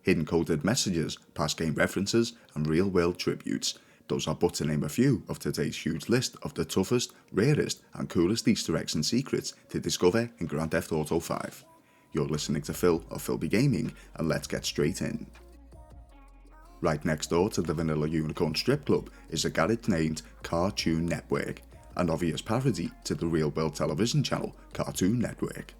hidden coded messages, past game references, and real-world tributes. Those are but to name a few of today's huge list of the toughest, rarest, and coolest Easter eggs and secrets to discover in Grand Theft Auto 5. You're listening to Phil of Philby Gaming, and let's get straight in. Right next door to the Vanilla Unicorn strip club is a garage named Cartoon Network, an obvious parody to the real-world television channel Cartoon Network.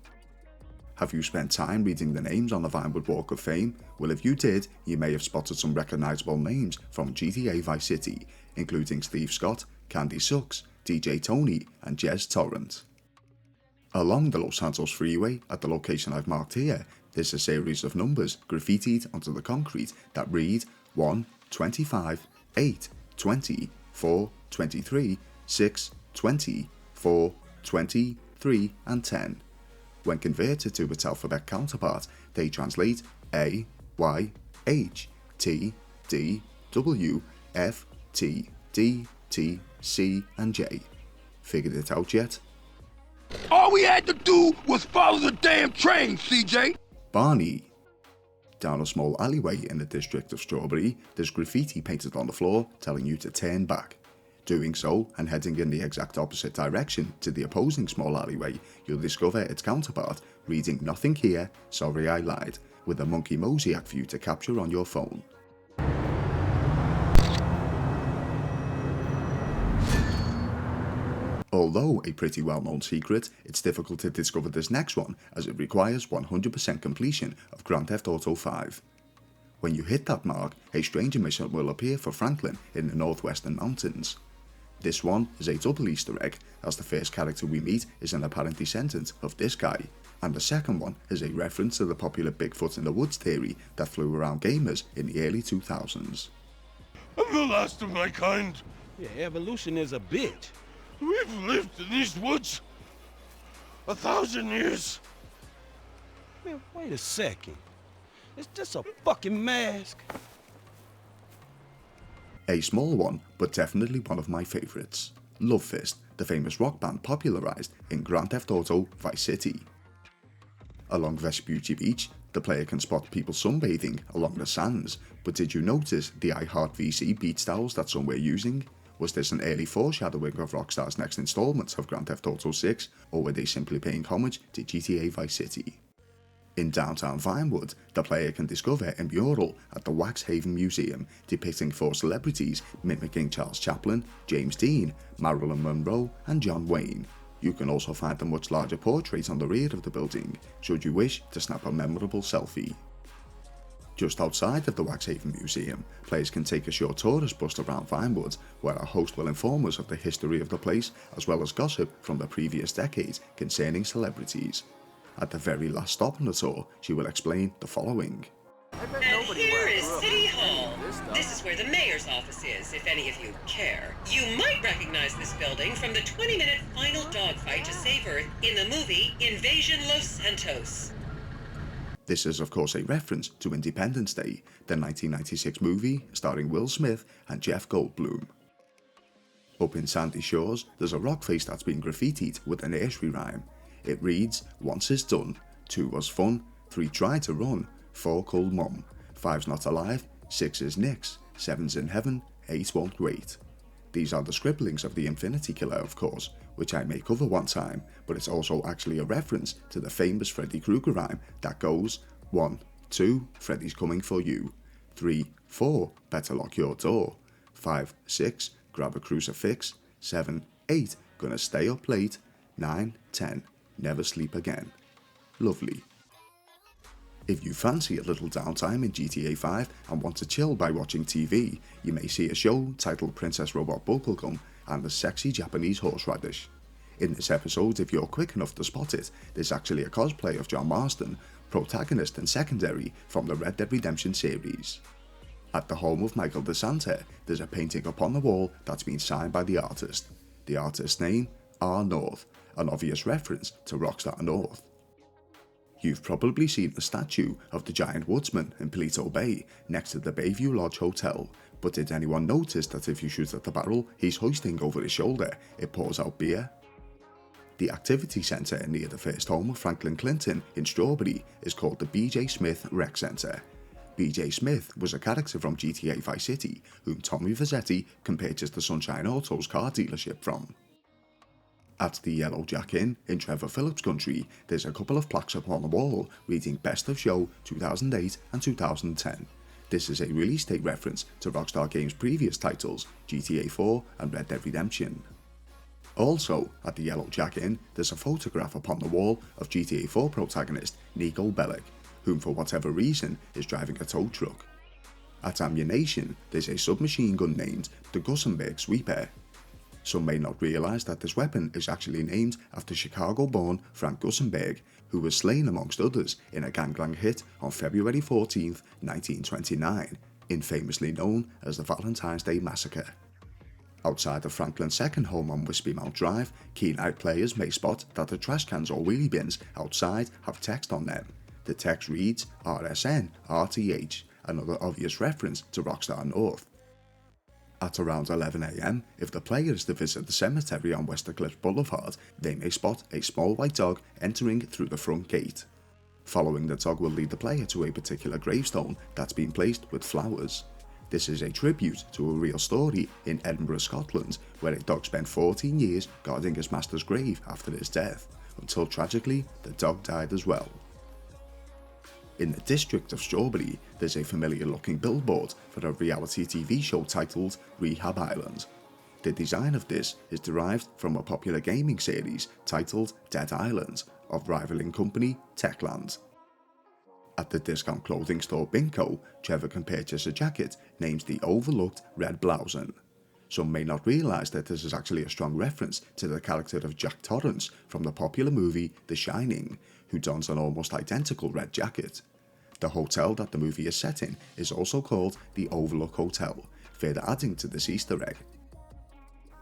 Have you spent time reading the names on the Vinewood Walk of Fame? Well, if you did, you may have spotted some recognisable names from GTA Vice City, including Steve Scott, Candy Sucks, DJ Tony, and Jez Torrent. Along the Los Santos Freeway, at the location I've marked here, there's a series of numbers graffitied onto the concrete that read 1, 25, 8, 20, 4, 23, 6, 20, 4, 20, 3, and 10. When converted to its alphabet counterpart, they translate A, Y, H, T, D, W, F, T, D, T, C, and J. Figured it out yet? All we had to do was follow the damn train, CJ! Barney. Down a small alleyway in the district of Strawberry, there's graffiti painted on the floor telling you to turn back. Doing so, and heading in the exact opposite direction to the opposing small alleyway, you'll discover its counterpart reading "Nothing here, sorry I lied," with a monkey mosaic for you to capture on your phone. Although a pretty well-known secret, it's difficult to discover this next one as it requires 100% completion of Grand Theft Auto 5. When you hit that mark, a stranger mission will appear for Franklin in the northwestern mountains. This one is a double Easter egg, as the first character we meet is an apparent descendant of this guy, and the second one is a reference to the popular Bigfoot in the woods theory that flew around gamers in the early 2000s. I'm the last of my kind. Yeah, evolution is a bitch. We've lived in these woods 1,000 years. Man, wait a second. It's just a fucking mask. A small one, but definitely one of my favourites. Love Fist, the famous rock band popularised in Grand Theft Auto Vice City. Along Vespucci Beach, the player can spot people sunbathing along the sands, but did you notice the I Heart VC beach towels that some were using? Was this an early foreshadowing of Rockstar's next installment of Grand Theft Auto 6, or were they simply paying homage to GTA Vice City? In downtown Vinewood, the player can discover a mural at the Wax Haven Museum depicting 4 celebrities mimicking Charles Chaplin, James Dean, Marilyn Monroe, and John Wayne. You can also find a much larger portrait on the rear of the building, should you wish to snap a memorable selfie. Just outside of the Wax Haven Museum, players can take a short tourist bus around Vinewood, where our host will inform us of the history of the place as well as gossip from the previous decades concerning celebrities. At the very last stop on the tour, she will explain the following. And here is City Hall. This is where the mayor's office is, if any of you care. You might recognize this building from the 20-minute final dogfight to save Earth in the movie Invasion Los Santos. This is of course a reference to Independence Day, the 1996 movie starring Will Smith and Jeff Goldblum. Up in Sandy Shores, there's a rock face that's been graffitied with a nursery rhyme. It reads, 1 is done, 2 was fun, 3 tried to run, 4 called mum, 5's not alive, 6 is nix, 7's in heaven, 8 won't wait. These are the scribblings of the Infinity Killer, of course, which I may cover one time, but it's also actually a reference to the famous Freddy Krueger rhyme that goes 1, 2, Freddy's coming for you, 3, 4, better lock your door, 5, 6, grab a crucifix, 7, 8, gonna stay up late, 9, 10, never sleep again. Lovely. If you fancy a little downtime in GTA 5 and want to chill by watching TV, you may see a show titled Princess Robot Bubblegum and the sexy Japanese horseradish. In this episode, if you're quick enough to spot it, there's actually a cosplay of John Marston, protagonist and secondary from the Red Dead Redemption series. At the home of Michael DeSanta, there's a painting upon the wall that's been signed by the artist. The artist's name? R. North, an obvious reference to Rockstar North. You've probably seen the statue of the giant woodsman in Paleto Bay next to the Bayview Lodge Hotel, but did anyone notice that if you shoot at the barrel he's hoisting over his shoulder, it pours out beer? The activity centre near the first home of Franklin Clinton in Strawberry is called the B.J. Smith Rec Centre. BJ Smith was a character from GTA Vice City whom Tommy Vercetti can purchase the Sunshine Autos car dealership from. At the Yellow Jack Inn in Trevor Phillips country, there's a couple of plaques upon the wall reading Best of Show 2008 and 2010. This is a release date reference to Rockstar Games' previous titles, GTA 4 and Red Dead Redemption. Also, at the Yellow Jack Inn, there's a photograph upon the wall of GTA 4 protagonist Nico Bellic, whom for whatever reason is driving a tow truck. At Ammunition, there's a submachine gun named the Gussenberg Sweeper. Some may not realise that this weapon is actually named after Chicago-born Frank Gussenberg, who was slain amongst others in a gangland hit on February 14, 1929, infamously known as the Valentine's Day Massacre. Outside of Franklin's second home on Wispy Mount Drive, keen-eyed players may spot that the trash cans or wheelie bins outside have text on them. The text reads RSN RTH, another obvious reference to Rockstar North. At around 11 AM, if the player is to visit the cemetery on Westercliff Boulevard, they may spot a small white dog entering through the front gate. Following the dog will lead the player to a particular gravestone that's been placed with flowers. This is a tribute to a real story in Edinburgh, Scotland, where a dog spent 14 years guarding his master's grave after his death, until tragically the dog died as well. In the district of Strawberry, there's a familiar looking billboard for a reality TV show titled Rehab Island. The design of this is derived from a popular gaming series titled Dead Island of rivaling company Techland. At the discount clothing store Binco, Trevor can purchase a jacket named the Overlooked Red Blouson. Some may not realise that this is actually a strong reference to the character of Jack Torrance from the popular movie The Shining, who dons an almost identical red jacket. The hotel that the movie is set in is also called the Overlook Hotel, further adding to this Easter egg.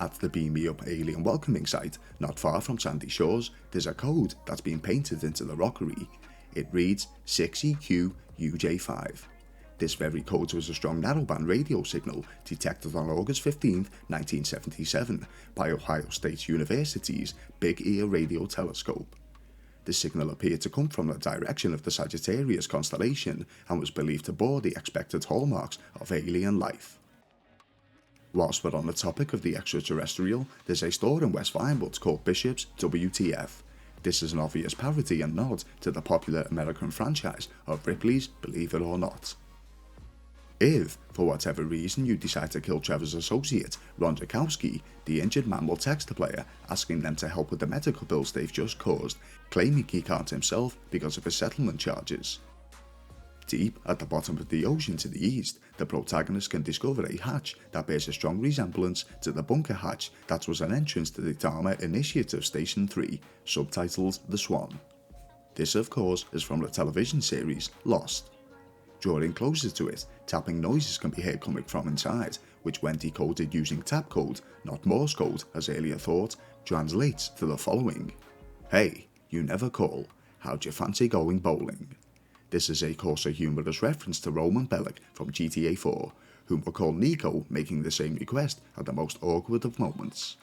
At the Beam Me Up alien welcoming site, not far from Sandy Shores, there's a code that's been painted into the rockery. It reads 6EQ-UJ5. This very code was a strong narrowband radio signal detected on August 15, 1977 by Ohio State University's Big Ear Radio Telescope. The signal appeared to come from the direction of the Sagittarius constellation and was believed to bore the expected hallmarks of alien life. Whilst we're on the topic of the extraterrestrial, there's a store in West Vinewood called Bishop's WTF. This is an obvious parody and nod to the popular American franchise of Ripley's Believe It or Not. If, for whatever reason, you decide to kill Trevor's associate, Ron Jakowski, the injured man will text the player asking them to help with the medical bills they've just caused, claiming he can't himself because of his settlement charges. Deep at the bottom of the ocean to the east, the protagonist can discover a hatch that bears a strong resemblance to the bunker hatch that was an entrance to the Dharma Initiative Station 3, subtitled The Swan. This, of course, is from the television series Lost. Drawing closer to it, tapping noises can be heard coming from inside, which when decoded using tap code, not Morse code as earlier thought, translates to the following. Hey, you never call. How'd you fancy going bowling? This is a coarser humorous reference to Roman Bellic from GTA 4, whom we'll call Nico making the same request at the most awkward of moments.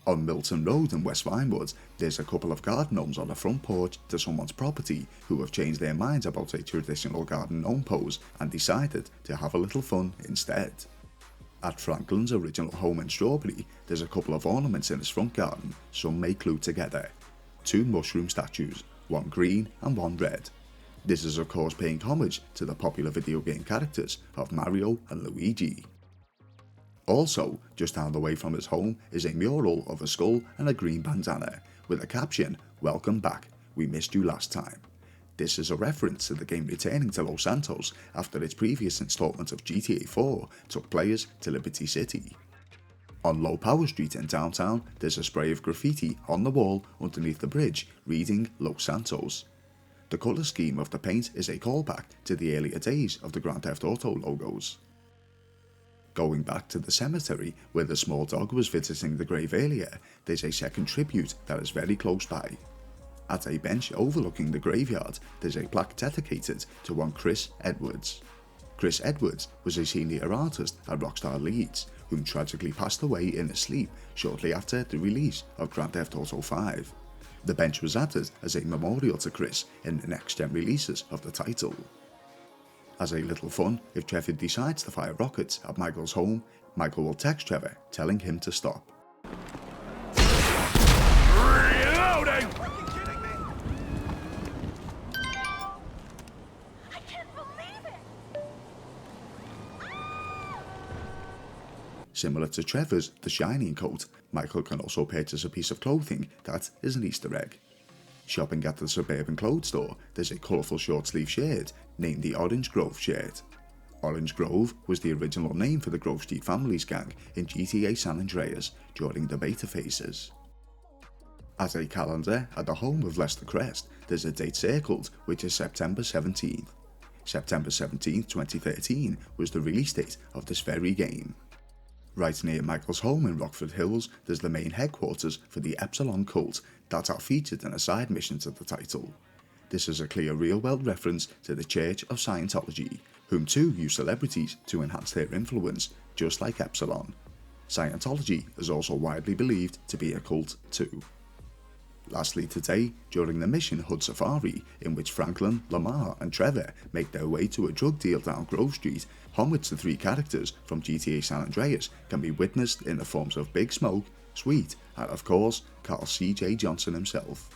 On Milton Road in West Vinewood, there's a couple of garden gnomes on the front porch to someone's property who have changed their minds about a traditional garden gnome pose and decided to have a little fun instead. At Franklin's original home in Strawberry, there's a couple of ornaments in his front garden some may glue together. 2 mushroom statues, one green and one red. This is of course paying homage to the popular video game characters of Mario and Luigi. Also, just down the way from his home is a mural of a skull and a green bandana, with a caption, "Welcome back, we missed you last time." This is a reference to the game returning to Los Santos after its previous installment of GTA 4 took players to Liberty City. On Low Power Street in downtown, there's a spray of graffiti on the wall underneath the bridge reading Los Santos. The colour scheme of the paint is a callback to the earlier days of the Grand Theft Auto logos. Going back to the cemetery where the small dog was visiting the grave earlier, there's a second tribute that is very close by. At a bench overlooking the graveyard, there's a plaque dedicated to one Chris Edwards. Chris Edwards was a senior artist at Rockstar Leeds, whom tragically passed away in his sleep shortly after the release of Grand Theft Auto 5. The bench was added as a memorial to Chris in the next-gen releases of the title. As a little fun, if Trevor decides to fire rockets at Michael's home, Michael will text Trevor telling him to stop. Reloading! I can't believe it! Similar to Trevor's The Shining coat, Michael can also purchase a piece of clothing that is an Easter egg. Shopping at the suburban clothes store, there's a colourful short-sleeve shirt named the Orange Grove shirt. Orange Grove was the original name for the Grove Street Families gang in GTA San Andreas during the beta phases. As a calendar at the home of Lester Crest, there's a date circled which is September 17th. September 17th, 2013 was the release date of this very game. Right near Michael's home in Rockford Hills, there's the main headquarters for the Epsilon cult that are featured in a side mission to the title. This is a clear real-world reference to the Church of Scientology, whom too use celebrities to enhance their influence, just like Epsilon. Scientology is also widely believed to be a cult too. Lastly today, during the mission Hood Safari, in which Franklin, Lamar and Trevor make their way to a drug deal down Grove Street, homage to three characters from GTA San Andreas can be witnessed in the forms of Big Smoke, Sweet and of course Carl C.J. Johnson himself.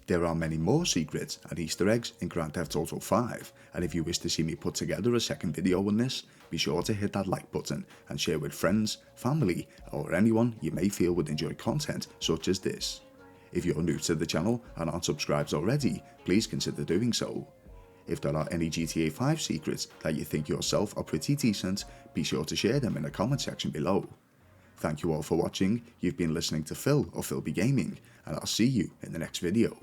There are many more secrets and Easter eggs in Grand Theft Auto 5, and if you wish to see me put together a second video on this, be sure to hit that like button and share with friends, family or anyone you may feel would enjoy content such as this. If you're new to the channel and aren't subscribed already, please consider doing so. If there are any GTA 5 secrets that you think yourself are pretty decent, be sure to share them in the comment section below. Thank you all for watching. You've been listening to Phil or Philby Gaming, and I'll see you in the next video.